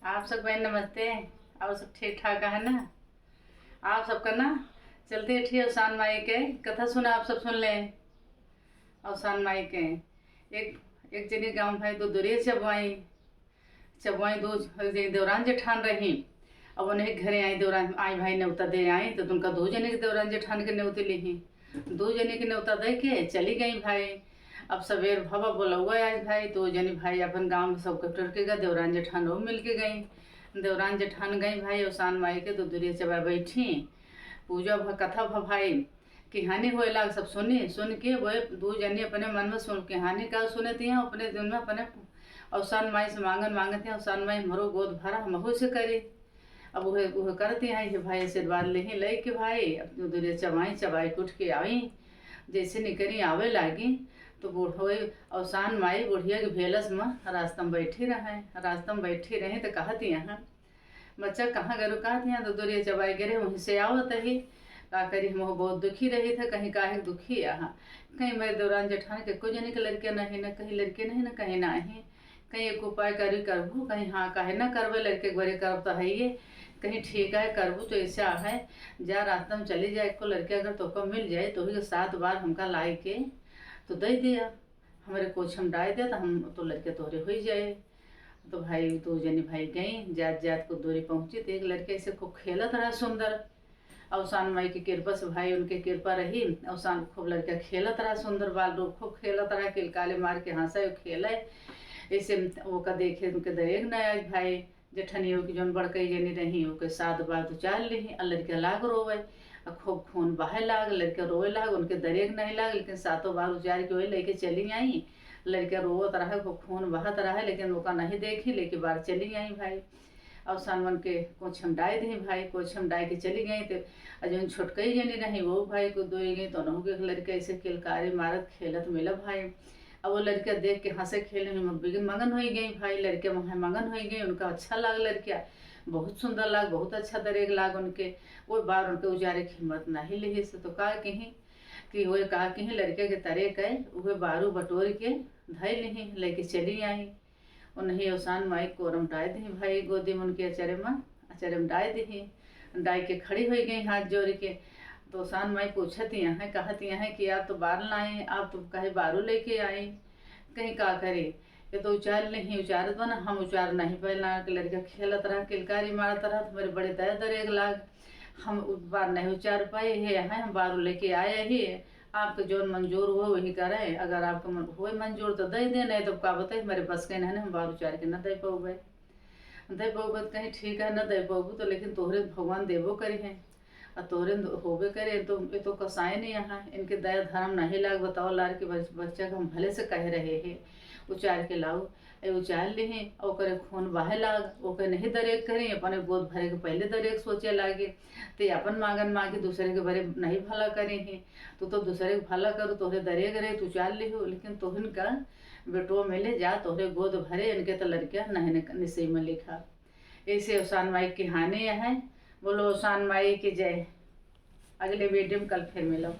आप सब भाई नमस्ते। और सब ठीक ठाक है ना? आप सबका ना चलते ठीक अवसान माई के कथा सुना, आप सब सुन लें। अवसान माई के एक एक जगह गाँव भाई दो दुरिया चबवाई चबवाई दो देवरान जेठान रही। अब उन्हें घरे आई देवरान आई भाई न्योता दे आई तो तुमका दो जने के देवरान जेठान के न्योते ली। दो जने के न्योता दे के चली गई भाई। अब सवेर भवा बोला हुआ आज भाई दो जनी भाई अपन गांव में सबके टुरकेगा देवरान जेठान वो मिल के गई। देवरान जेठान गई भाई अवसान माई के तो दुरिया चबा बैठी पूजा कथा भाई कहानी होए लाग सब सुन के वो दो जने अपने मन में सुन कहानी का सुने थे अपने दिन में अपने अवसान माई से मांगन थे अवसान माई मरो गोद भरा हमहू से करे। अब वह करते हैं भाई आशीर्वाद ले के भाई अपनी दुरिया चबाई उठ के आई। जैसे निकरी आवे लागी तो बूढ़ो अवसान माई बुढ़िया के भेलस में रास्ता में बैठी रहे तो कहती यहाँ बच्चा कहाँ गरो कहती यहाँ तो दुरिया चबाई गिरे वहीं से आवत ही का करी हम बहुत दुखी रही था कहीं काहे दुखी यहाँ कहीं मेरे दौरान जेठान के कोई जने के लड़के नहीं न कहीं लड़के नहीं न कहीं नहीं कहीं एक उपाय करी करबू कहीं हाँ काहे ना करबे लड़के बड़े करब तो है ये कहीं ठीक है करबू तो ऐसा है जा रास्ता में चली जाए को लड़के अगर तो मिल जाए तो ही 7 बार हमका लाई के तो दे दिया हमारे कोच हम डाल दिया तो हम तो लड़के तोहरे हो ही जाए। तो भाई दो जनी भाई गई जात को दूरी पहुंची तो एक लड़के से खूब खेलत रहा सुंदर। अवसान माई की कृपा से भाई उनके कृपा रही अवसान खूब लड़का खेलत रहा सुंदर बाल रूप खूब खेलत रहा किलकाले मार के हंसा खेले ऐसे वो का देखे उनके दरेग न आज भाई जेठनियों की जौन बड़कई जनी रही ओके 7 बार तो चाल ली और लड़के लाग रोवे और खूब खून बहे लाग लड़के रोवे लाग उनके दरेग नहीं लाग लेकिन 7 बार उचार के वही लेके चली आई। लड़के रोवत रहा खूब खून बहत रहा लेकिन वो का नहीं देखी लेके बार चली आई भाई। अवसान मन के कुछ हम डाय दी भाई कुछ हम डाय के चली गई तो जो छोटकई जनी रही वो भाई को दो गई तो नहू के लड़के ऐसे किलकारी मारत खेलत मिला भाई। अब वो लड़का देख के हंसे खेले में मगन हो गई भाई लड़के वहाँ मगन हो गई उनका अच्छा लाग लड़किया बहुत सुंदर लाग बहुत अच्छा दरेग लाग उनके वो बार उनके उजारे की हिम्मत नहीं ली से तो कहा कहीं कि वो कहा कहीं लड़के के तरे गए वह बारू बटोर के धई ली लेके चली आई। उन्हें अवसान माई कोरम डाय दी भाई गोदी में उनके अचरे में डाय दी डाय के खड़ी हो गई हाथ जोड़ के। तो अवसान माई पूछती हैं कहती हैं कि आप तो बार लाए आप तो कहे बारू लेके आए कहीं का करे ये तो उचार नहीं उचारत बना हम उचार नहीं पहला लड़का खेलत रहा किलकारी मारत रहा तो मेरे बड़े दरेग लाग हम बार नहीं उचार पाए है हम बारू लेके आए ही आपके जो मंजूर हो वही करें अगर आपका हो मंजूर तो दे दे नहीं तो का बताए मेरे बस के नहीं हम बारू उचार के न दे पाऊबे कहीं ठीक है न दे पाऊबू तो लेकिन तोहरे भगवान देवो करे हैं और तोरे होबे करे तो ये तो कसाए नहीं यहाँ इनके दया धर्म नहीं लाग बताओ लार के बच्चा को हम भले से कह रहे हैं उचार के लाओ उचार ले और करे खून बहे लाग ओके नहीं दरेग करें अपने गोद भरे के पहले दरेग सोचे लागे तो अपन मांगन मांगे दूसरे के भरे नहीं भला करे हैं तो दूसरे के भला करो तोहरे दरेग रहे तो उचार ले हो लेकिन तोहन का बेटो मिले जा तोहरे गोद भरे इनके तो लड़कियाँ नहीं निश्चय में लिखा। ऐसे अवसान माई की कहानी है। बोलो अवसान माई की जय। अगले वीडियो में कल फिर मिलो।